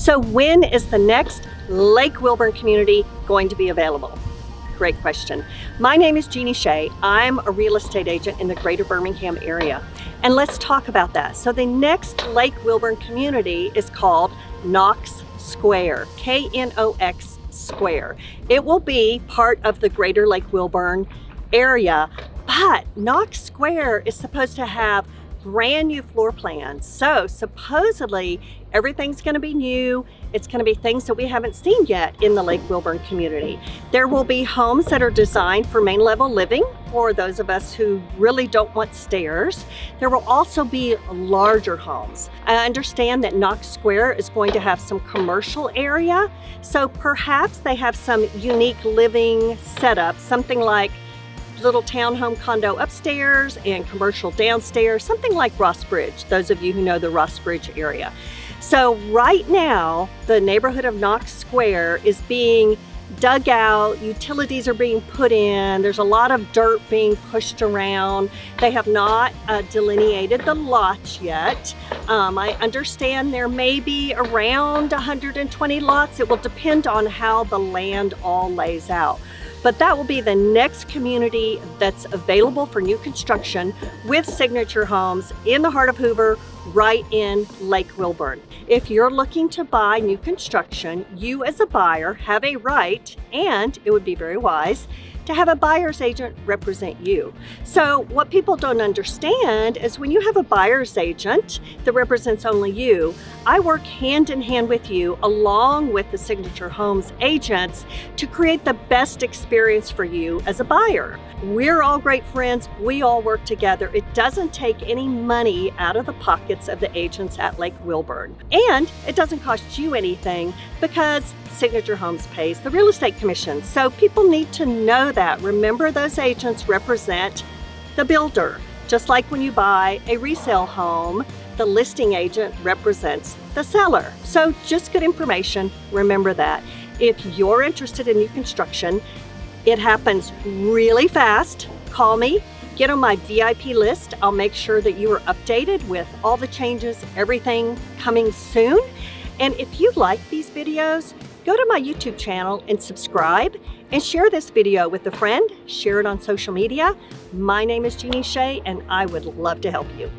So when is the next Lake Wilborn community going to be available? Great question. My name is Jeanie Shea. I'm a real estate agent in the greater Birmingham area. And let's talk about that. So the next Lake Wilborn community is called Knox Square, K-N-O-X Square. It will be part of the greater Lake Wilborn area, but Knox Square is supposed to have brand new floor plans. So supposedly everything's going to be new. It's going to be things that we haven't seen yet in the Lake Wilborn community. There will be homes that are designed for main level living for those of us who really don't want stairs. There will also be larger homes. I understand that Knox Square is going to have some commercial area, so perhaps they have some unique living setup, something like little townhome condo upstairs and commercial downstairs, something like Ross Bridge, those of you who know the Ross Bridge area. So right now, the neighborhood of Knox Square is being dug out, utilities are being put in, there's a lot of dirt being pushed around. They have not delineated the lots yet. I understand there may be around 120 lots. It will depend on how the land all lays out. But that will be the next community that's available for new construction with signature homes in the heart of Hoover, right in Lake Wilborn. If you're looking to buy new construction, you as a buyer have a right, and it would be very wise, to have a buyer's agent represent you. So what people don't understand is when you have a buyer's agent that represents only you, I work hand in hand with you along with the Signature Homes agents to create the best experience for you as a buyer. We're all great friends. We all work together. It doesn't take any money out of the pockets of the agents at Lake Wilborn. And it doesn't cost you anything because Signature Homes pays the real estate commission. So people need to know that. Remember, those agents represent the builder. Just like when you buy a resale home, the listing agent represents the seller. So just good information. Remember that. If you're interested in new construction, it happens really fast. Call me, get on my VIP list. I'll make sure that you are updated with all the changes, everything coming soon. And if you like these videos, go to my YouTube channel and subscribe and share this video with a friend. Share it on social media. My name is Jeanie Shea and I would love to help you.